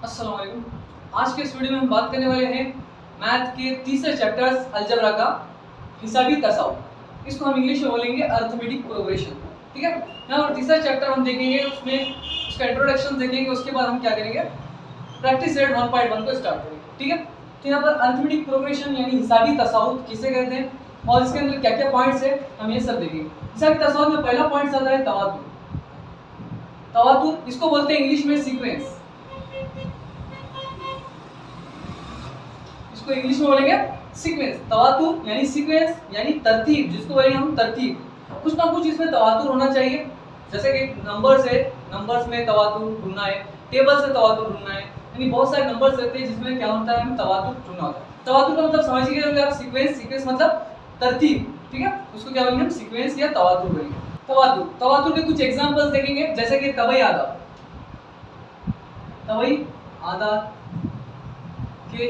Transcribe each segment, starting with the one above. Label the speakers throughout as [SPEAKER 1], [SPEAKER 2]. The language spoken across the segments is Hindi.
[SPEAKER 1] अस्सलाम वालेकुम। आज के इस वीडियो में हम बात करने वाले हैं मैथ के तीसरे चैप्टर अलजबरा का हिसाबी तसाउर। इसको हम इंग्लिश में बोलेंगे अर्थमेटिक प्रोग्रेशन। ठीक है, यहाँ पर तीसरा चैप्टर हम देखेंगे, उसमें उसका इंट्रोडक्शन देखेंगे, उसके बाद हम क्या करेंगे, प्रैक्टिस सेट 1.1 को स्टार्ट करेंगे। ठीक है, तो यहाँ पर अर्थमेटिक प्रोग्रेशन यानी हिसाबी तसाउर किसे कहते हैं और इसके अंदर क्या क्या पॉइंट्स है हम ये सब देखेंगे। हिसाबी तसाउर में पहला पॉइंट आता है तवातुर। तवातुर इसको बोलते हैं इंग्लिश में सीक्वेंस। इसको इंग्लिश में बोलेंगे सीक्वेंस। तवातुर यानी सीक्वेंस यानी तरतीब, जिसको बोलेंगे हम तरतीब। कुछ ना कुछ इसमें तवातुर होना चाहिए। जैसे कि नंबर्स है, नंबर्स में तवातुर ढूंढना है, टेबल से तवातुर ढूंढना है, यानी बहुत सारे नंबर्स रहते हैं जिसमें क्या होता है, हमें तवातुर ढूंढना होता है। तवातुर का मतलब समझिए आप, सीक्वेंस, सीक्वेंस मतलब तरतीब। ठीक है, उसको क्या बोलेंगे हम, सीक्वेंस या तवातुर बोलेंगे। तवातुर, तवातुर के कुछ एग्जांपल्स देखेंगे, जैसे कि तबई आदात, तबई आदात के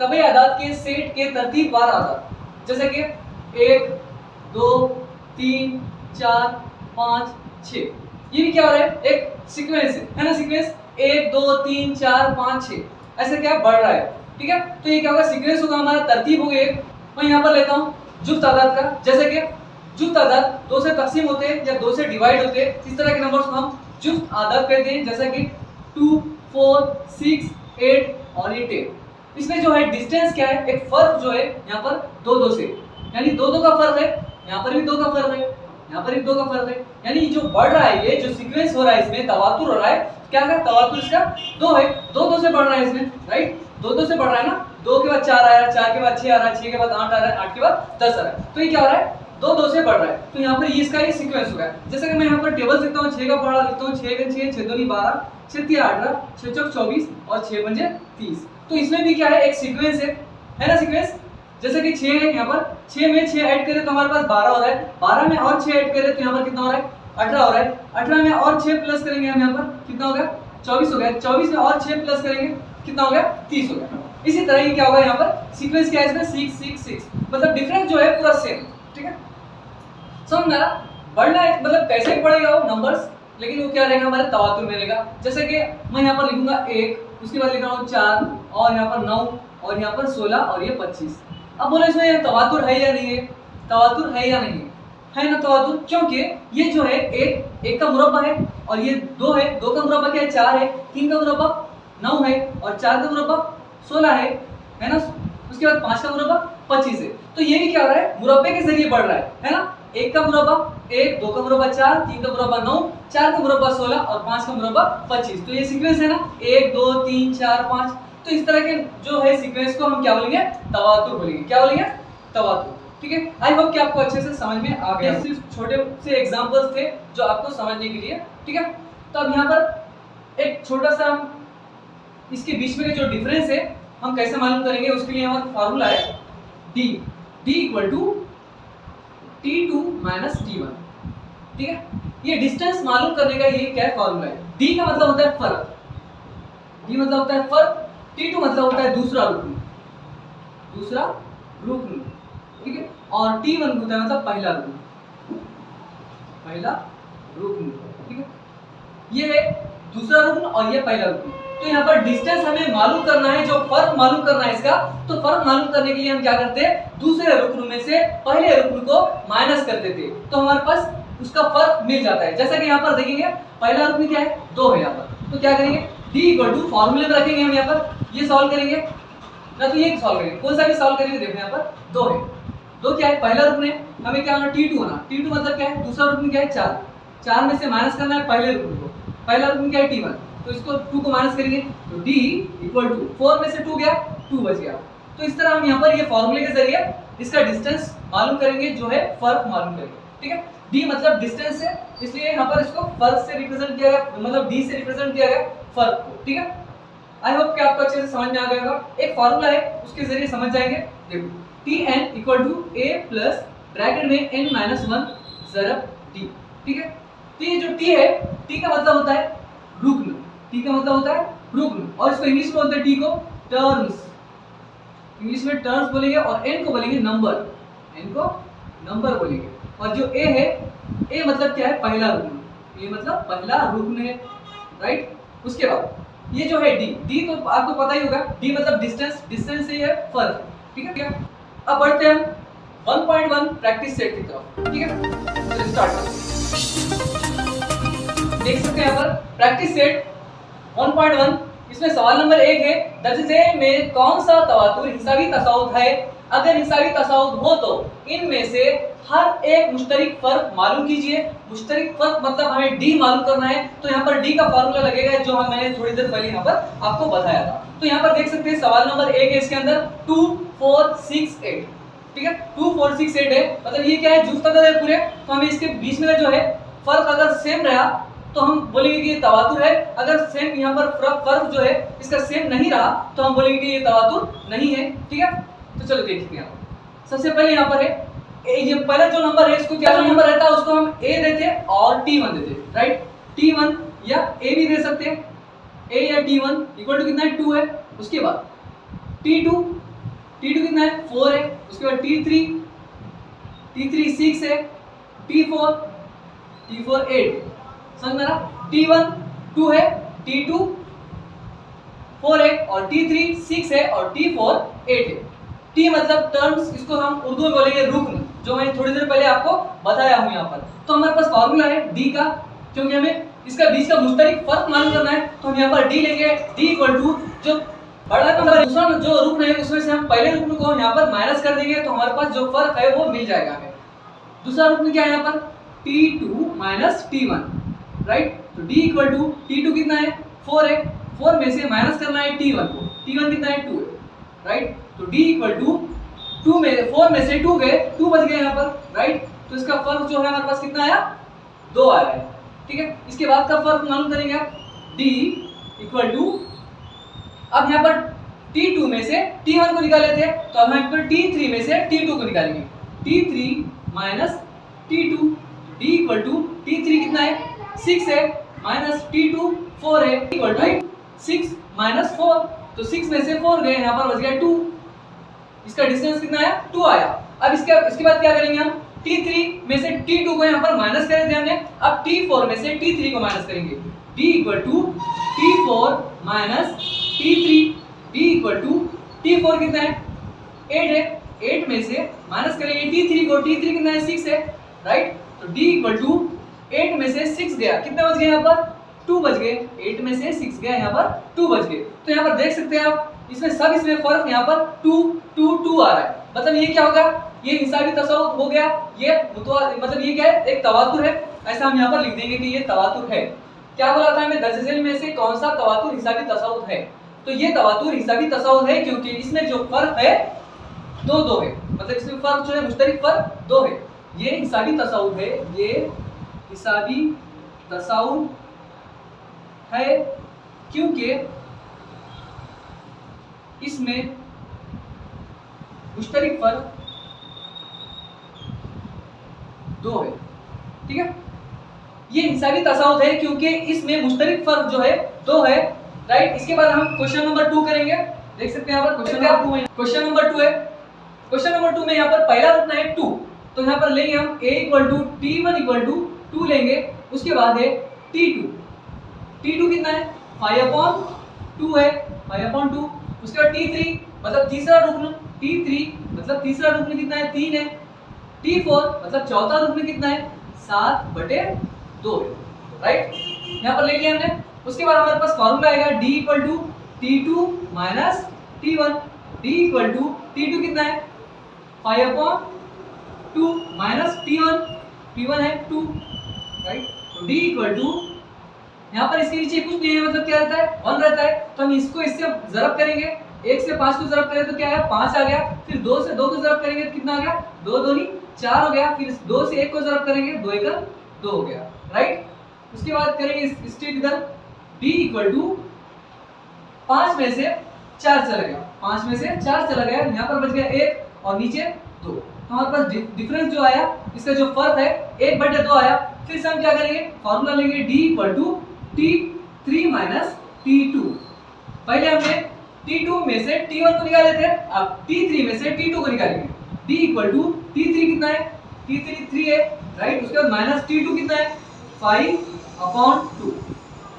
[SPEAKER 1] तबई आदात के सेट के तरतीबवार आदात, जैसे कि 1 2 3 4 5 6। ये भी क्या हो रहा है, एक सीक्वेंस है ना, सीक्वेंस 1 2 3 4 5 6 ऐसे क्या बढ़ रहा है। ठीक है, तो ये क्या होगा, सीक्वेंस होगा हमारा, तरतीब हो गई एक। मैं यहाँ पर लेता हूँ जुफ्त आदात का, जैसे कि जुफ्त आदात 2 से तकसीम होते हैं या 2 से डिवाइड होते हैं, इस तरह के नंबर्स को हम जुफ्त आदात कहते हैं, जैसे कि 2 4 6 8 और ये 10। इसमें जो है डिस्टेंस क्या है, एक फर्क जो है यहाँ पर 2 2 से, यानी 2 2 का फर्क है, यहाँ पर भी 2 का फर्क है, यहाँ पर भी 2 का फर्क है, यानी जो बढ़ रहा है, ये जो सीक्वेंस हो रहा है इसमें तवातुर हो रहा है। क्या है, तवातुर इसका 2 है, 2 2 से बढ़ रहा है इसमें, राइट, 2 2 से बढ़ रहा है ना, 2 के बाद 4 आया, 4 के बाद 6 आ रहा है, 6 के बाद 8 आ रहा है, 8 के बाद 10 आ रहा है। तो ये क्या हो रहा है, 2 2 से बढ़ रहा है। तो यहाँ पर ये इसका ये सीक्वेंस होगा। जैसे कि मैं यहाँ पर टेबल लिखता हूँ, 6 का पढ़ा लिखता हूँ, 6 के 6 6 2 12 6 3 18 6 चौक 24 और 6 पंजे 30। तो इसमें भी क्या है, एक सीक्वेंस है ना, सीक्वेंस। जैसे कि 6 है, यहाँ पर 6 में 6 ऐड करें तो हमारे पास 12 हो रहा है, 12 में और 6 ऐड करें तो यहाँ पर कितना हो रहा है, 18 हो रहा है, 18 में और 6 प्लस करेंगे हम, यहाँ पर कितना हो गया, 24 हो गया, 24 में और 6 प्लस करेंगे कितना हो गया, 30 हो गया। इसी तरह ये क्या होगा, यहाँ पर सीक्वेंस क्या है इसमें, 6 6 6, मतलब डिफरेंस जो है पूरा सेम। ठीक है, समझ में आ रहा, बढ़ना है मतलब कैसे बढ़ेगा वो नंबर्स, लेकिन वो क्या रहेगा, हमारे तवातुर में रहेगा। जैसे कि मैं यहाँ पर लिखूंगा 1, उसके बाद लिख रहा हूँ 4 और यहाँ पर 9 और यहाँ पर 16 और ये 25। अब बोलो इसमें तवातुर है या नहीं है, तवातुर है या नहीं है ना तवातुर, क्योंकि ये जो है एक का मुरब्बा है और ये 2 है, 2 का मुरब्बा क्या है, 4 है, 3 का मुरब्बा 9 है और 4 का मुरब्बा 16 है ना, उसके बाद 5 का मुरब्बा 25 है। तो ये भी क्या हो रहा है, मुरब्बे के जरिए बढ़ रहा है ना। 1 का मुरब्बा 1, 2 का मुरब्बा 4, 3 का मुरब्बा 9, 4 का मुरब्बा 16 और 5 का मुरब्बा 25। तो ये सीक्वेंस है ना, 1 2 3 4 5। तो इस तरह के जो है सीक्वेंस को हम क्या बोलेंगे, तवातुर बोलेंगे। क्या बोलेंगे, तवातुर। ठीक है, आई होप कि आपको अच्छे से समझ में आ गया। सिर्फ छोटे से एग्जांपल्स थे जो आपको समझने के लिए। ठीक है, तो अब यहाँ पर एक छोटा सा हम इसके बीच में जो डिफरेंस है हम कैसे मालूम करेंगे, उसके लिए हमारा फार्मूला है d equal to t2 minus t1। ठीक है, ये डिस्टेंस मालूम करने का ये क्या है, फार्मूला है। d का मतलब होता है फर्क, d मतलब होता है फर्क, t2 मतलब होता है दूसरा रुकन, दूसरा रुकन। ठीक है, और t1 होता है मतलब पहला रुकन, पहला रुकन। ठीक है, ये है दूसरा रुकन और ये पहला रुकन। तो यहाँ पर डिस्टेंस हमें मालूम करना है, जो फर्क मालूम करना है इसका। तो फर्क मालूम करने के लिए हम क्या करते हैं, दूसरे रुकन में से पहले रुकन को माइनस कर देते हैं, तो हमारे पास उसका फर्क मिल जाता है। जैसा कि यहाँ पर देखेंगे, पहला रुकन क्या है, 2 है यहाँ पर, तो क्या करेंगे, d इक्वल टू फॉर्मूले में रखेंगे हम, यहाँ पर ये सॉल्व करेंगे ना, तो ये सॉल्व करेंगे, कौन सा भी सॉल्व करेंगे। देखो यहाँ पर 2 है, 2 क्या है, पहला रुकन है, हमें क्या होना, t2 होना। t2 मतलब क्या है, दूसरा रुकन क्या है, 4, 4 में से माइनस करना है पहले रुकन को, पहला रुकन क्या है, t1, तो इसको 2 को माइनस करेंगे तो d इक्वल टू 4 में से 2 गया, 2 बच गया। तो इस तरह हम यहाँ पर ये फॉर्मूले के जरिए इसका डिस्टेंस मालूम करेंगे, जो है फर्क मालूम करेंगे। ठीक है, d मतलब डिस्टेंस है, इसलिए यहाँ पर इसको फर्क से रिप्रेजेंट किया गया, मतलब d से रिप्रेजेंट किया गया फर्क को। ठीक है, आई होप कि आपको अच्छे से समझ में आ गया होगा। एक फॉर्मूला है, उसके जरिए समझ जाएंगे। देखो, tn equal to a plus bracket में n माइनस 1 ज़रब d। ठीक है, तो ये जो t है, t का मतलब होता है रुकन, t का मतलब होता है रुकन, और इसको इंग्लिश में बोलते हैं t को टर्म्स, इंग्लिश में टर्म्स बोलेंगे, और n को बोलेंगे नंबर, n को नंबर बोलेंगे। और जो a है, a मतलब क्या है, पहला रुकन, a मतलब पहला रुकन है, राइट। उसके बाद ये जो है डी तो आपको पता ही होगा, डी मतलब डिस्टेंस, डिस्टेंस से है फर्क, ठीक है। अब बढ़ते हैं हम 1.1 प्रैक्टिस सेट की तरफ, ठीक है। चलिए स्टार्ट करते हैं। देख सकते हैं यहाँ पर प्रैक्टिस सेट 1.1, इसमें सवाल नंबर 1 है, दर्जे में कौन सा तवातुर हिसाबी तसाउद है? अगर हिसाबी तसाउद हो तो इनमें से हर एक मुश्तरिक फर्क मालूम कीजिए। मुश्तरिक फर्क मतलब हमें डी मालूम करना है, तो यहाँ पर डी का फार्मूला लगेगा जो मैंने थोड़ी देर पहले यहाँ पर आपको बताया था। तो यहाँ पर देख सकते हैं सवाल नंबर 1 है, इसके अंदर 2 4 6 8, ठीक है। 2 4 6 8 है, मतलब ये क्या है, जुफ्त अदद है पूरे, तो हमें इसके बीच में जो है फर्क अगर सेम रहा तो हम बोलेंगे कि ये तवातुर है। अगर सेम यहाँ पर फर्क जो है इसका सेम नहीं रहा तो हम बोलेंगे कि ये तवातुर नहीं है, ठीक है। तो चलो देखते हैं। सबसे पहले यहाँ पर है ये पहला जो नंबर है, इसको क्या जो नंबर रहता है उसको हम ए देते हैं और T1 देते हैं, राइट। T1 या ए भी दे सकते हैं, ए या T1 इक्वल टू कितना है 2 है। उसके बाद T2 कितना है 4 है। उसके बाद T3 6 है, T4 8, समझ में रहा। T1 2 है, T2 4 है और T3 6 है और T4 8 है। T मतलब टर्म्स, इसको हम उर्दू में बोलेंगे रुकन, जो मैं थोड़ी देर पहले आपको बताया हूं यहाँ पर। तो हमारे पास फार्मूला है डी का, क्योंकि हमें इसका बीच का मुश्तरिक फर्क मालूम करना है, तो हम यहाँ पर डी लेंगे। डी इक्वल टू जो बड़ा नंबर दूसरा जो रुकन है उसमें से हम पहले रुकन को यहाँ पर माइनस कर देंगे, तो हमारे पास जो फर्क है वो मिल जाएगा हमें। दूसरा रुकन क्या है यहाँ पर, T2 माइनस T1, राइट। तो D इक्वल टू T2 कितना है 4 है, 4 में से माइनस करना है T1 को, T1 कितना है 2 है, राइट। तो D इक्वल टू 2 में 4 में से 2 गए, 2 बच गए यहाँ पर, राइट। तो इसका फर्क जो है हमारे पास कितना आया, 2 आया है, ठीक है। इसके बाद का फर्क मालूम करेंगे आप, D इक्वल टू, अब यहाँ पर T2 में से T1 को निकाले थे, तो अब हम यहाँ पर T3 में से T2 को निकालेंगे, T3 minus T2। D equal to T3 कितना है 6 है, माइनस T2 4 है, इक्वल टू 6 माइनस 4, तो 6 में से 4 गए, यहाँ पर बच गया 2। इसका डिस्टेंस कितना आया 2 आया। अब इसके बाद क्या करेंगे हम, T3 में से T2 को यहाँ पर माइनस करे थे हमने, अब T4 में से T3 को माइनस करेंगे। D equal to T4 minus T3, D equal to T4 कितना है 8 है, 8 में से माइनस करेंगे T3 को, T3 कितना है 6 है, राइट। तो D इक्वल टू 8 में से 6 गया, कितना बच गया यहाँ पर 2 बच गए, 8 में से 6 गया, यहाँ पर 2 बच गए। तो यहाँ पर देख सकते हैं आप, इसमें फर्क यहाँ पर 2 2 2 आ रहा है, मतलब ये क्या होगा, ये हिसाबी तसाउद हो गया, ये मतलब ये क्या है, एक तवातुर है, ऐसा हम यहाँ पर लिख देंगे कि ये तवातुर है। क्या बोला था हमें, दर्ज झेल में से कौन सा तवातुर हिसाबी तसाउद है? तो ये तवातुर हिसाबी तसाउद है, क्योंकि इसमें जो फर्क है 2 है, मतलब इसमें फर्क जो है मुश्तरिक फर्क 2 है। ये हिसाबी तसाउद है, ये हिसाबी तसाउद है, क्योंकि इसमें मुश्तरिक फर्क 2 है, ठीक है। ये हिसाबी तसाउद है क्योंकि इसमें मुश्तरिक फर्क जो है 2 है, राइट। इसके बाद हम क्वेश्चन नंबर 2 करेंगे। देख सकते हैं यहाँ पर क्वेश्चन नंबर 2 है। क्वेश्चन नंबर 2 में यहाँ पर पहला रुकना है 2, तो यहाँ पर लेंगे हम a equal to T1 equal to 2 लेंगे। उसके बाद है T2 कितना है 5/2 है, 5/2। उसके बाद T3 मतलब तीसरा रुकन, T3 मतलब तीसरा रुकन कितना है 3 है, T4 मतलब चौथा रुकन कितना है 7/2 है, राइट। यहाँ पर ले लिया हमने। उसके बाद हमारे पास फॉर्मूला आएगा D equal to T2 minus T1। D equal to T2 कितना है 5/2 माइनस T1 है 2, राइट। तो D इक्वल टू, यहाँ पर इसके नीचे कुछ नहीं है, मतलब क्या रहता है 1 रहता है, तो हम इसको इससे ज़रब करेंगे, 1 से 5 को ज़रब करें तो क्या है 5 आ गया, फिर 2 से 2 को ज़रब करेंगे तो कितना आ गया 2 दूनी 4 हो गया, फिर 2 से 1 को ज़रब करेंगे 2 एकड़ 2 हो गया, राइट। उसके बाद करेंगे स्टेप इधर, D इक्वल टू 5 में से 4 चला गया, 5 में से 4 चला गया, यहाँ पर बच गया 1 और नीचे 2। तो हमारे पास डिफरेंस जो आया, इसका जो फर्क है 1/2 आया। फिर से हम क्या करेंगे, फॉर्मूला लेंगे D equal to T3 minus T2। पहले हमने T2 में से T1 को निकाले थे, अब T3 में से T2 को निकालेंगे। D इक्वल टू T3 कितना है T3 3 है, राइट। उसके बाद माइनस T2 कितना है 5/2।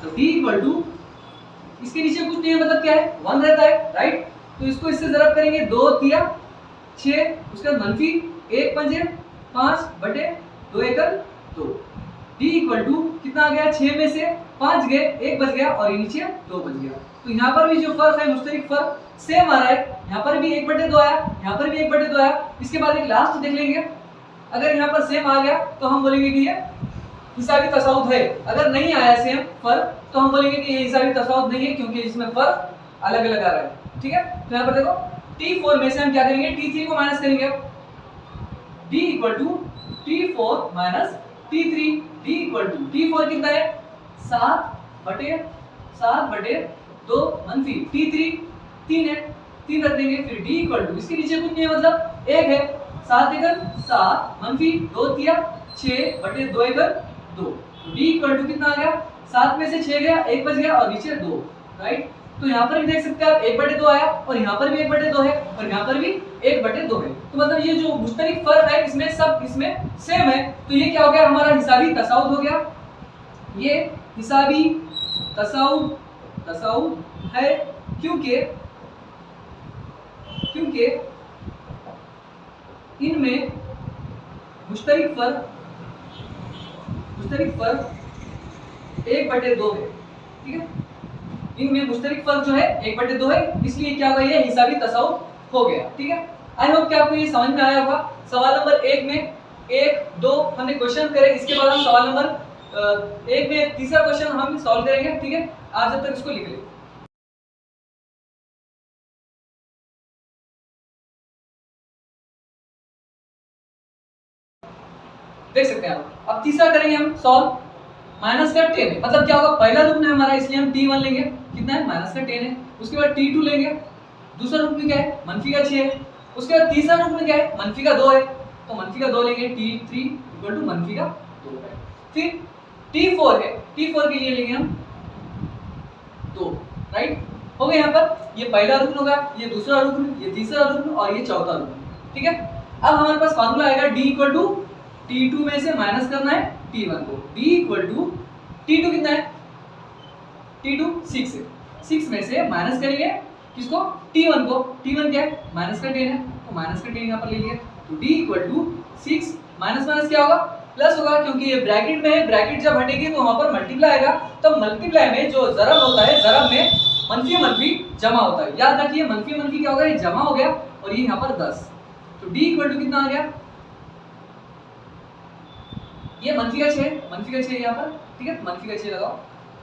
[SPEAKER 1] तो D इक्वल टू इसके नीचे कुछ नहीं है, मतलब क्या है 1 रहता है, राइट। तो इसको इससे ज़रब करेंगे, 2 तिया 6, उसके बाद मनफी 1 पंजे 5 बटे 2 एकड़ 2। d इक्वल टू कितना आ गया, 6 में से 5 गए, 1 बच गया और ये नीचे 2 बच गया। तो यहाँ पर भी जो फर्क है, मुश्तरिक फर्क सेम आ रहा है। यहाँ पर भी 1/2 आया, यहाँ पर भी 1/2 आया। इसके बाद एक लास्ट देख लेंगे, अगर यहाँ पर सेम आ गया तो हम बोलेंगे कि ये हिसाबी तसाउद है। अगर नहीं आया सेम फर्क तो हम बोलेंगे कि ये हिसाबी तसाउद नहीं है, क्योंकि इसमें फर्क अलग अलग आ रहा है, ठीक है। तो यहाँ पर देखो T4 में से हम क्या करेंगे, T3 को माइनस करेंगे। D equal to T4 minus T3। D equal to T4 कितना है 7/2 मनफी T3 3 है, 3 रख देंगे। फिर D इक्वल टू इसके नीचे कुछ नहीं है, मतलब 1 है, 7 एकड़ 7 मनफी 2 तिया 6/2 एकड़ 2। तो D इक्वल टू कितना आ गया, 7 में से 6 गया, 1 बच गया और नीचे 2, राइट। तो यहाँ पर भी देख सकते हैं आप 1/2 आया, और यहाँ पर भी 1/2 है, और यहाँ पर भी 1/2 है। तो मतलब ये जो मुश्तरिक फर्क है इसमें सब इसमें सेम है। तो ये क्या हो गया, हमारा हिसाबी तसाउद हो गया। ये हिसाबी तसाउद है, क्योंकि इनमें मुश्तरिक फर्क 1/2 है, ठीक है। इनमें मुश्तरिक फर्क जो है 1/2 है, इसलिए क्या होगा, ये हिसाबी तसाउद हो गया, ठीक है। आई होप कि आपको ये समझ में आया होगा। सवाल नंबर 1 में 1 2 हमने क्वेश्चन करे, इसके बाद हम सवाल नंबर 1 में तीसरा क्वेश्चन हम सॉल्व करेंगे, ठीक है। आप जब तक इसको लिख लें। देख सकते हैं आप, अब तीसरा करेंगे हम सॉल्व। माइनस का 10 है, मतलब क्या होगा, पहला रुकन है हमारा, इसलिए हम T1 लेंगे, कितना है माइनस का 10 है। उसके बाद T2 लेंगे, दूसरा रुकन क्या है मनफी का 6 है। उसके बाद तीसरा रुकन क्या है मनफी का 2 है, तो मनफी का 2 लेंगे, T3 इक्वल टू मनफी का 2 है। फिर T4 है, T4 के लिए लेंगे हम 2, राइट। हो गया, यहाँ पर ये पहला रुकन होगा, ये दूसरा रुकन, ये तीसरा रुकन और ये चौथा रुकन, ठीक है। अब हमारे पास फार्मूला आएगा D इक्वल टू T2 में से माइनस करना है T1 को। D इक्वल टू T2 कितना है, T2 6 है, 6 में से माइनस करेंगे किसको, T1 को। T1 क्या है माइनस का 10 है, तो माइनस का 10 यहाँ पर ले लिया। तो D equal to 6 minus minus क्या होगा, प्लस होगा, क्योंकि ये ब्रैकेट में है, ब्रैकेट जब हटेगी तो वहां पर मल्टीप्लाई आएगा। तो मल्टीप्लाई में जो ज़रब होता है, ज़रब में मनफी मनफी जमा होता है। याद रखिए मनफी मनफी क्या होगा, ये जमा हो गया और ये यहाँ पर 10। तो D इक्वल टू कितना आ गया, ये मनफी का 6 यहाँ पर, ठीक है। मनफी का 6 लगाओ,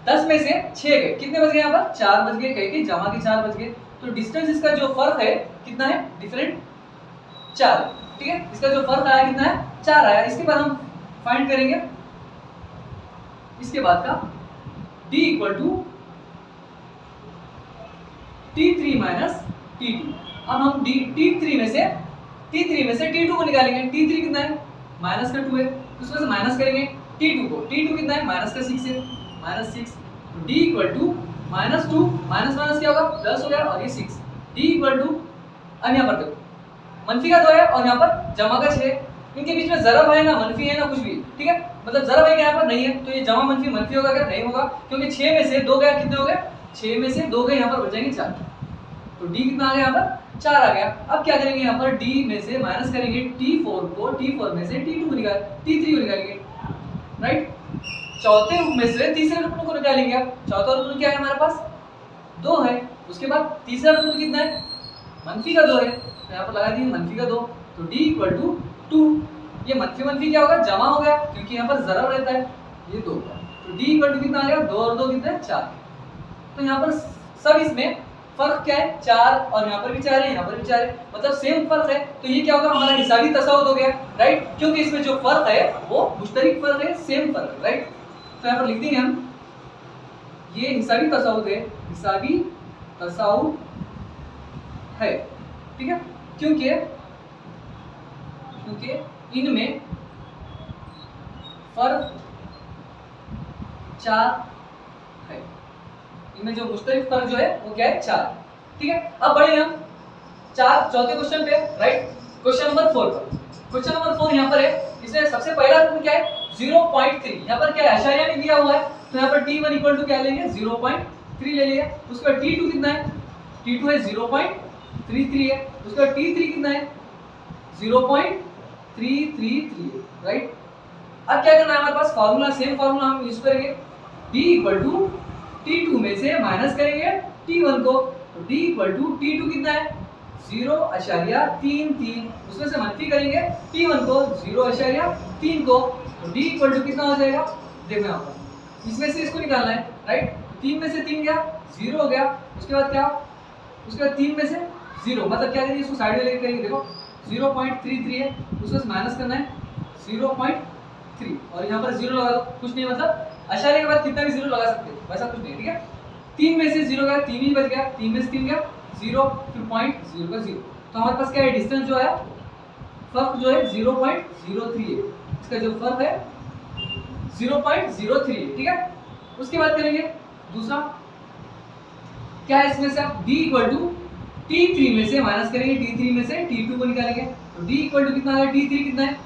[SPEAKER 1] 10 में से 6 गए, कितने बच गए यहाँ पर 4 बच गए, कह के जमा के 4 बच गए। तो डिस्टेंस इसका जो फर्क है कितना है, डिफरेंट 4 है, ठीक है। इसका जो फर्क आया कितना है 4 आया। इसके बाद हम फाइंड करेंगे इसके बाद का D equal to T3 minus T2। अब हम T3 में से T2 को निकालेंगे। T3 कितना है माइनस का 2 है, उसमें से माइनस करेंगे T2 को। T2 कितना है माइनस का 6 है, माइनस 6। तो D equal to minus 2 minus minus क्या होगा, प्लस हो गया और ये 6। D इक्वल टू, अब यहाँ पर देखो मनफी का 2 है और यहाँ पर जमा का 6, इनके बीच में ज़रब है ना मनफी है ना कुछ भी, ठीक है। मतलब ज़रब है क्या यहाँ पर नहीं है, तो ये जमा मनफी मनफी होगा क्या, नहीं होगा, क्योंकि 6 में से 2 गया, कितने हो गए 6 में से 2 गए, यहाँ पर बचेंगे 4। तो D कितना आ गया यहाँ पर 4 आ गया। अब क्या करेंगे यहाँ पर D में से माइनस करेंगे T4 को, T4 में से T3 को निकालेंगे, राइट। चौथे रूप में से तीसरे रूप को निकालेंगे। अब चौथा रूप क्या है हमारे पास 2 है, उसके बाद तीसरा रूप कितना है मनफी का 2 है, तो यहाँ पर लगा दिए मनफी का 2। तो D इक्वल टू 2, ये मनफी मनफी क्या होगा जमा हो गया, क्योंकि यहाँ पर ज़रब रहता है, ये 2 का। तो D इक्वल टू कितना आ गया 2 और 2 कितना है 4। तो यहाँ पर सब इसमें फर्क क्या है 4, और यहाँ पर भी 4 है, यहाँ पर भी 4 है, मतलब सेम फर्क है। तो ये क्या होगा हमारा हिसाबी तसाउद हो गया, राइट, क्योंकि इसमें जो फर्क है वो मुश्तरिक फर्क है, सेम फर्क है, राइट। तो यहाँ पर लिख देंगे हम ये हिसाबी तसाउद है, हिसाबी तसाउद है, ठीक है, क्योंकि इनमें फर्क 4 है, इनमें जो मुश्तरिक फर्क जो है वो क्या है 4, ठीक है। अब बढ़े हम चौथे क्वेश्चन पे, राइट, क्वेश्चन नंबर 4 पर। क्वेश्चन नंबर 4 यहाँ पर है, इसमें सबसे पहला रूल क्या है 0.3, यहाँ पर क्या है आशारिया में दिया हुआ है, तो यहाँ पर T1 इक्वल टू क्या लेंगे 0.3 3 ले लिया। उसके बाद T2 कितना है, T2 है 0.33 है। उसके बाद T3 कितना है 0.333 राइट। अब क्या करना है हमारे पास फार्मूला, सेम फार्मूला हम यूज करेंगे, D इक्वल टू T2 में से माइनस करेंगे T1 को, तो D इक्वल टू T2 कितना है 0.33, उसमें से मनफी करेंगे T1 को 0.3 को, तो D इक्वल टू कितना हो जाएगा, देखो यहाँ पर इसमें से इसको निकालना है राइट। 3 में से 3 गया 0 हो गया। उसके बाद क्या, उसके बाद 3 में से 0 मतलब क्या करेंगे, इसको साइड में लेके करेंगे, देखो 0.33 है, उसमें से माइनस करना है 0.3 और यहाँ पर 0 लगा दो, कुछ नहीं मतलब आशार्य के बाद कितना भी 0 लगा सकते हो, वैसा कुछ नहीं, ठीक है। 3 में से 0 गया, 3 ही बच गया, 3 में से 3 गया 0, फिर पॉइंट 0 का 0, तो हमारे पास क्या है, डिस्टेंस जो है फर्क जो है 0.03 है, इसका जो फर्क है 0.03 है, ठीक है। उसके बाद करेंगे दूसरा, क्या है इसमें से आप D इक्वल टू T3 में से माइनस करेंगे, T3 में से T2 को निकालेंगे, तो D इक्वल टू कितना है, T3 कितना है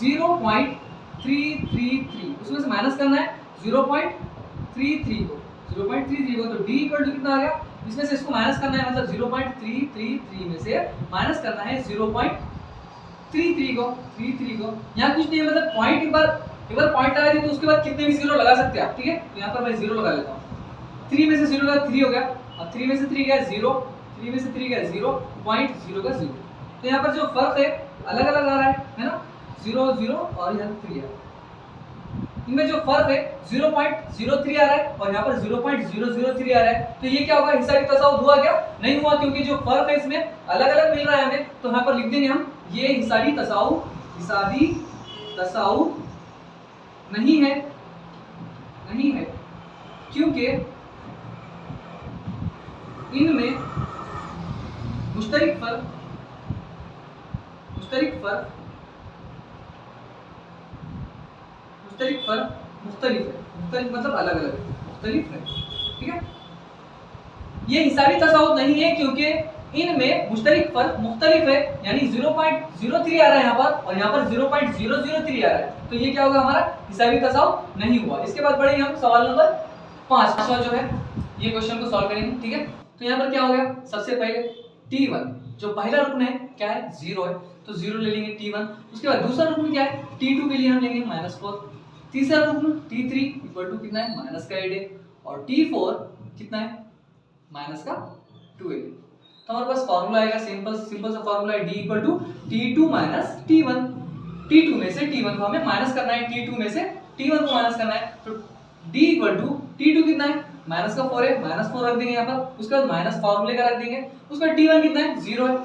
[SPEAKER 1] 0.333, उसमें से माइनस करना है 0.33 को, 0.33 को, तो D इक्वल टू कितना आ गया, इसमें से इसको माइनस करना है, मतलब 0.333 में से माइनस करना है 0.33 को, 33 को, यहाँ कुछ नहीं है, मतलब पॉइंट एक बार पॉइंट लगा दी तो उसके बाद कितने भी 0 लगा सकते हैं आप, ठीक है। तो यहाँ पर मैं 0 लगा लेता हूँ, 3 में से 0 गया 3 हो गया, और 3 में से 3 गया 0, 3 में से 3 गया 0.0 का 0, तो यहाँ पर जो फर्क है अलग अलग आ रहा है ना, 0 0 और यहाँ 3 है, इनमें जो फर्क है 0.03 आ रहा है और यहाँ पर 0.003 आ रहा है, तो ये क्या होगा, हिसाबी तसाउद हुआ क्या, नहीं हुआ, क्योंकि जो फर्क है इसमें अलग अलग मिल रहा है हमें, तो यहाँ पर लिख देंगे हम ये हिसाबी तसाउद नहीं है, क्योंकि इनमें मुश्तरिक फर्क मुख्तलिफ है, मुख्तलिफ मतलब अलग अलग मुख्तलिफ है, ठीक है। ये हिसाबी तसाउद नहीं है क्योंकि इनमें मुश्तरिक फर्क मुख्तलिफ है, यानी 0.03 आ रहा है यहाँ पर और यहाँ पर 0.003 आ रहा है, तो ये क्या होगा, हमारा हिसाबी तसाउद नहीं हुआ। इसके बाद बढ़ेंगे हम सवाल नंबर 5 जो है, ये क्वेश्चन को सॉल्व करेंगे, ठीक है। तो यहाँ पर क्या हो गया, सबसे पहले T1 जो पहला रुकन है क्या है 0 है, तो 0 ले लेंगे T1। उसके बाद दूसरा रुकन क्या है T2 के लिए हम लेंगे -4, तीसरा रुकन T3 इक्वल टू कितना है -8 है, और T4 कितना है -2 है। तो हमारे पास फार्मूला आएगा, सिंपल सा फार्मूला है, D equal to T2 minus T1, T2 में से T1 को हमें माइनस करना है, T2 में से T1 को माइनस करना है, तो D इक्वल टू T2 कितना है -4 है, -4 रख देंगे यहाँ पर, उसके बाद माइनस फार्मूले का रख देंगे, उसके बाद T1 कितना है 0 है,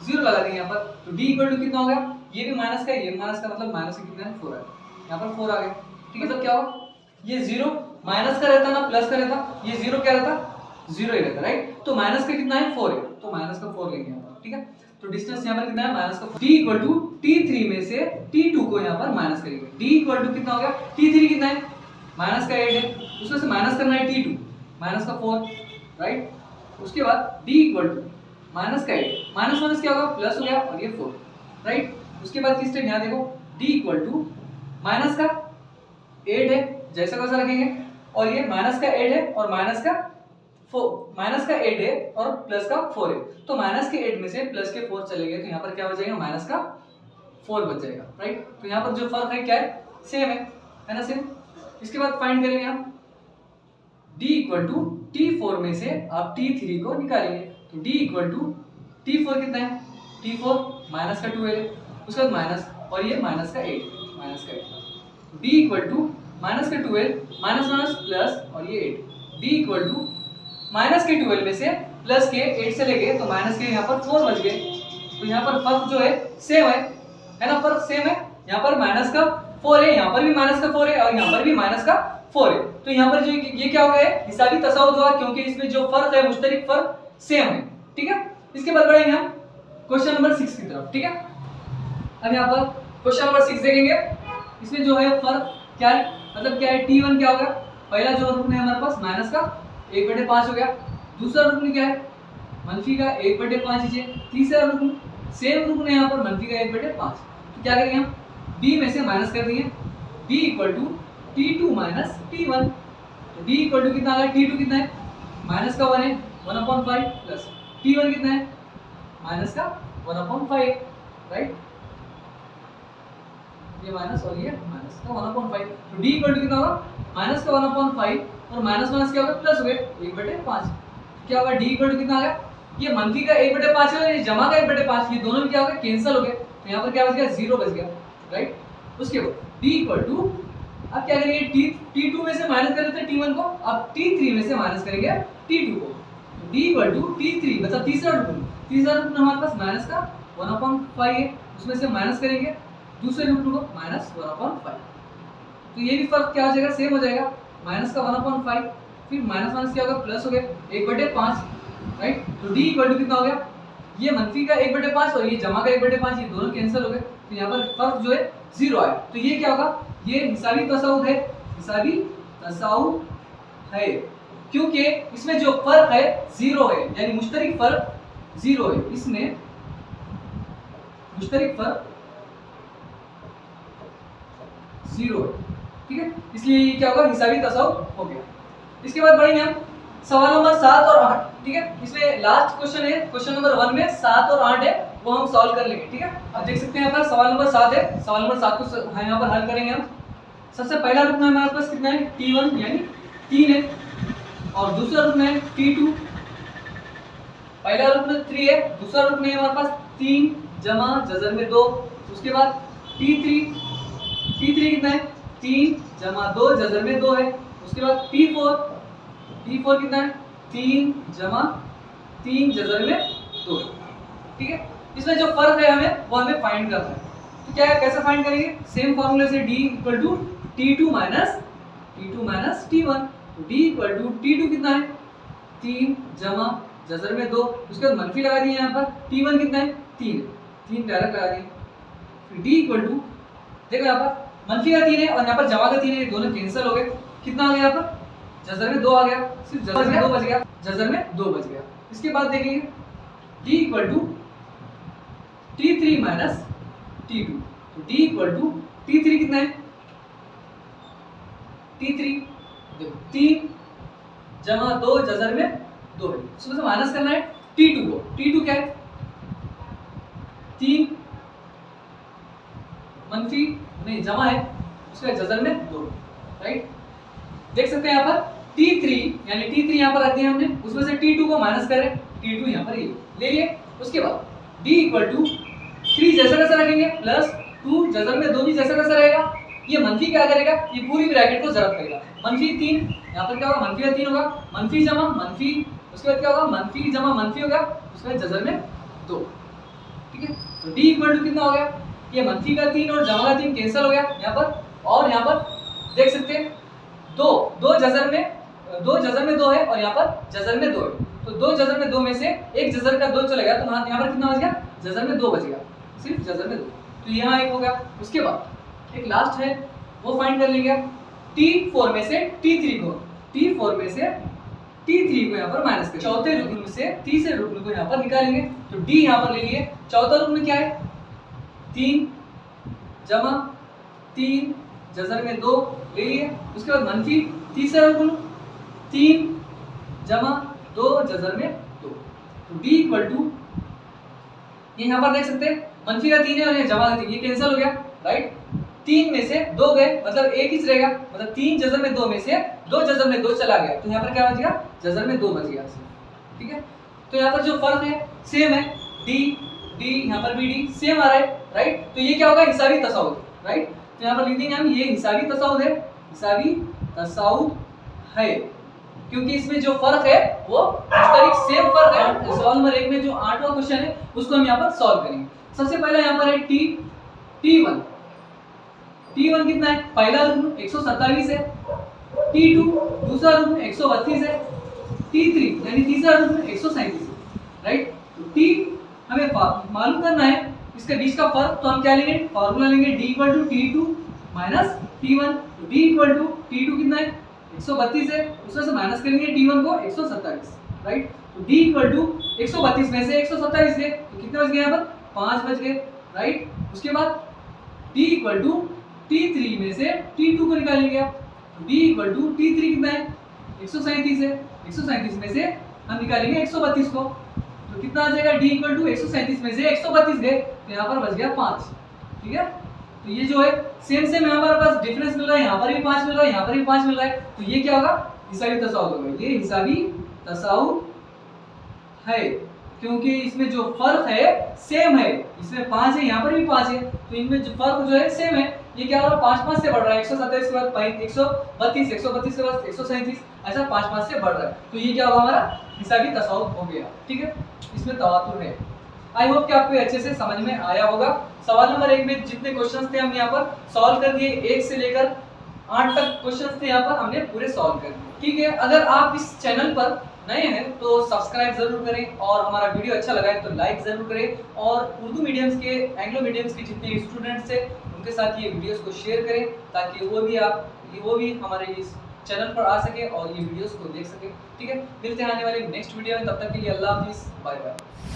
[SPEAKER 1] 0 लगा देंगे यहाँ पर, तो D इक्वल टू कितना हो गया, ये भी माइनस का, ये माइनस का, मतलब माइनस का कितना है 4 है, यहाँ पर 4 आ गया, ठीक है। मतलब क्या होगा, ये 0 माइनस का रहता ना प्लस का रहता, ये 0 क्या रहता 0 ही रहता, राइट। तो माइनस का कितना है 4 है, तो माइनस का 4 लेंगे यहाँ पर, ठीक है। तो डिस्टेंस यहाँ पर कितना है माइनस का, D इक्वल टू T3 में से T2 को यहाँ पर माइनस करेंगे, D इक्वल टू कितना हो गया, T3 कितना है -8 है, उसमें से माइनस करना है T2 -4, राइट। उसके बाद D इक्वल टू -8, माइनस क्या होगा प्लस हो गया, और ये 4, राइट। उसके बाद किस टाइम यहाँ देखो D इक्वल टू -8 है, जैसा कैसा रखेंगे, और ये -8 है और -8 है और प्लस का 4 है, तो -8 में से प्लस के 4 चले गए, तो यहाँ पर क्या हो जाएगा -4 बच जाएगा, राइट। तो यहाँ पर जो फर्क है क्या है, सेम है ना, सेम। इसके बाद फाइंड करेंगे हम D इक्वल टू T4 में से आप T3 को निकालेंगे, तो D इक्वल टू T4 कितना है, T4 -2 है, उसके बाद माइनस, और ये -8, D equal to -12 minus plus, और ये 8, D इक्वल टू -12 में से प्लस के 8 से लेंगे, तो माइनस के यहाँ पर 4 बच गए, तो यहाँ पर फर्क जो है सेम है ना, फर्क सेम है, यहाँ पर -4 है, यहाँ पर भी -4 है, और यहाँ पर भी -4 है, तो यहाँ पर जो ये क्या हो गया है, हिसाबी तसाउद हुआ, क्योंकि इसमें जो फर्क है मुश्तरिक फर्क सेम है, ठीक है। इसके बाद बढ़ेंगे हम क्वेश्चन नंबर 6 की तरफ, ठीक है। अब यहाँ पर क्वेश्चन नंबर 6 देखेंगे, इसमें जो है फर्क क्या है, मतलब क्या है, T1 क्या होगा, पहला जो रुकन है हमारे पास माइनस का 1/5 हो गया, दूसरा रुकन क्या है मनफी का 1/5 है, तीसरा रुकन सेम रुकन है यहाँ पर मनफी का 1/5, तो क्या करेंगे हम B में से माइनस कर देंगे, D equal to T2 minus T1, तो D इक्वल टू कितना आ गया, T2 कितना है माइनस का 1 है 1/5 प्लस T1 कितना है माइनस का 1/5, राइट, ये माइनस और ये माइनस का 1/5। तो D इक्वल टू कितना होगा माइनस का 1/5 और माइनस माइनस क्या होगा प्लस हो गया 1/5। क्या होगा D इक्वल टू कितना आ गया, ये मंफी का 1/5 है और ये जमा का 1/5, ये दोनों भी क्या हो गया कैंसिल हो गए, तो यहाँ पर क्या बच गया 0 बच गया, राइट। उसके बाद D इक्वल टू अब क्या करेंगे T2 में से माइनस कर देते हैं T1 को, अब T3 में से माइनस करेंगे T2 को, तो D इक्वल टू T3 मतलब तीसरा रूट हमारे पास माइनस का 1/5 है, उसमें से माइनस करेंगे दूसरे रूट को माइनस 1/5, तो ये भी फर्क क्या हो जाएगा सेम हो जाएगा माइनस का 1/5, फिर माइनस माइनस क्या होगा प्लस हो गया 1/5, राइट। तो D इक्वल टू कितना हो गया, ये मंफी का 1/5 और ये जमा का 1/5, ये दोनों कैंसिल हो गए, तो यहाँ पर फर्क जो है 0 आया, तो ये क्या होगा, ये हिसाबी तसाउद है, हिसाबी तसाउद है, क्योंकि इसमें जो फर्क है 0 है, यानी मुश्तरक फर्क 0 है, इसमें मुश्तरक फर्क 0 है, ठीक है, इसलिए ये क्या होगा हिसाबी तसाउद हो गया। इसके बाद बढ़ेंगे हम सवाल नंबर 7 और 8, ठीक है, इसमें लास्ट क्वेश्चन है, क्वेश्चन नंबर 1 में 7 और 8 है, वो हम सॉल्व कर लेंगे, ठीक है। अब देख सकते हैं यहाँ पर सवाल नंबर 7 है, सवाल नंबर 7 को यहाँ पर हल करेंगे हम। सबसे पहला रुकना हमारे पास कितना है T1 यानी 3 है, और दूसरा रुकना है T2, पहला रुकना 3 है, दूसरा रुकना है हमारे पास 3 जमा जजर में 2, उसके बाद T3 कितना है 3 जमा 2 जजर में 2 है, उसके बाद T4 कितना है 3 जमा 3 जजर में 2, ठीक है। इसमें जो फर्क है हमें वो हमें फाइंड करना है, तो क्या है कैसे फाइंड करेंगे, सेम फॉर्मूले से D equal to T2 minus T1, तो D इक्वल टू T2 कितना है 3 जमा जजर में 2, उसके बाद मनफी लगा दिए यहाँ पर, T1 कितना है 3 डायरेक्ट लगा दिए, फिर D इक्वल टू देखो यहाँ पर मनफी का 3 है और यहाँ पर जमा का 3 है, दोनों कैंसिल हो गए, कितना आ गया यहाँ पर जजर में 2 आ गया, सिर्फ जजर में 2 बच गया, जजर में 2 बच गया। इसके बाद देखेंगे D equal to T3 minus T2, तो D इक्वल टू T3 कितना है T3 देखो 3 जमा 2 जजर में 2 है, उसमें से माइनस करना है T2 को, T2 क्या है 3 मनफी नहीं जमा है, उसका जजर में 2, राइट। देख सकते हैं यहाँ पर T3 यानी T3 यहाँ पर रख दिया हमने, उसमें से T2 को माइनस करें, T2 यहाँ पर ले लिए, उसके बाद D इक्वल टू 3 जैसा कैसा रखेंगे प्लस 2 जजर में 2 भी जैसा कैसा रहेगा, ये मनफी क्या करेगा, ये पूरी ब्रैकेट को जरब करेगा, मनफी 3 यहाँ पर क्या होगा मनफी का 3 होगा, मनफी जमा मनफी, उसके बाद क्या होगा मनफी जमा मनफी होगा, उसके बाद जजर में 2, ठीक है। तो D इक्वल टू कितना हो गया, ये मनफी का 3 और जमा का 3 कैंसिल हो गया यहाँ पर, और यहाँ पर देख सकते हैं 2 जजर में 2 है और यहाँ पर जजर में 2 है, तो 2 जजर में 2 में से एक जजर का 2 चला गया, तो यहाँ पर कितना बच गया जजर में 2 बच गया, सिर्फ जजर में 2, तो यहाँ एक हो गया। उसके बाद एक लास्ट है वो फाइंड कर लेंगे T4 में से T3 को यहाँ पर माइनस करेंगे, चौथे रुकन से तीसरे रुकन को यहाँ पर निकालेंगे, तो D यहाँ पर ले लिए, चौथा रुकन क्या है 3 जमा 3 जजर में 2 ले लिए, उसके बाद मनफी तीसरा रुकन 3 जमा 2 जजर में 2, तो D इक्वल टू ये यहाँ पर देख सकते हैं मनफी का 3 है और ये जमा का 3, ये कैंसिल हो गया, राइट। 3 में से 2 गए मतलब एक ही रहेगा, मतलब 3 जजर में 2 में से 2 जजर में 2 चला गया, तो यहाँ पर क्या बच गया जजर में 2 बच गया, ठीक है। तो यहाँ पर जो फर्क है सेम है, D यहाँ पर भी D सेम आ रहा है, राइट। तो ये क्या होगा हिसाबी तसाउद, राइट। तो यहाँ पर लिख देंगे हम ये हिसाबी तसाउद है, हिसाबी तसाउद है, क्योंकि इसमें जो फर्क है वो मुश्तरक सेम फर्क है। सवाल नंबर 1 में जो 8वां क्वेश्चन है उसको हम यहाँ पर सॉल्व करेंगे। सबसे पहला यहाँ पर है T1 कितना है, पहला रुकन 127 है, T2 दूसरा रुकन 132 है, T3 यानी तीसरा रुकन 137 है, राइट। तो T हमें मालूम करना है इसके बीच का फर्क, तो हम क्या लेंगे फार्मूला लेंगे D equal to T2 minus T1, तो D इक्वल टू T2 कितना है 132 है, उसमें से माइनस करेंगे T1 को 127, राइट। तो D इक्वल टू 132 में से 127 गए तो कितने बच गए यहाँ पर 5 बच गए, राइट। उसके बाद D इक्वल टू T3 में से T2 को निकालेंगे आप, तो D इक्वल टू T3 कितना है 137 है, 137 में से हम निकालेंगे 132 को, तो कितना आ जाएगा d इक्वल टू 137 में से 132 गए तो यहाँ पर बच गया 5। ठीक है, तो ये जो है सेम सेम हमारे पास डिफरेंस मिल रहा है, यहाँ पर भी 5 मिल रहा है, यहाँ पर भी 5 मिल रहा है, तो ये क्या होगा, हिसाबी तसाउत होगा। ये हिसाबी तसाउत है क्योंकि इसमें जो फर्क है सेम है, इसमें 5 है, यहाँ पर भी 5 है, तो इनमें जो फर्क जो है सेम है। ये क्या हो रहा है, 5 से बढ़ रहा है, 127 के बाद 132, 132 के बाद 137, ऐसा 5 से बढ़ रहा है, तो ये क्या होगा, हमारा हिसाबी तसाउत हो गया। ठीक है, इसमें तवातुर है। आई होप कि आपको अच्छे से समझ में आया होगा। सवाल नंबर 1 में जितने क्वेश्चंस थे हम यहाँ पर सॉल्व कर दिए, 1 से लेकर 8 तक क्वेश्चंस थे यहाँ पर हमने पूरे सॉल्व कर दिए। ठीक है, अगर आप इस चैनल पर नए हैं तो सब्सक्राइब जरूर करें और हमारा वीडियो अच्छा लगा है तो लाइक जरूर करें और उर्दू मीडियम्स के, एंग्लो मीडियम्स के जितने स्टूडेंट्स हैं उनके साथ ये वीडियोस को शेयर करें ताकि वो भी हमारे इस चैनल पर आ सके और ये वीडियोस को देख सके। ठीक है, मिलते हैं आने वाले नेक्स्ट वीडियो में, तब तक के लिए अल्लाह हाफिज़, बाय बाय।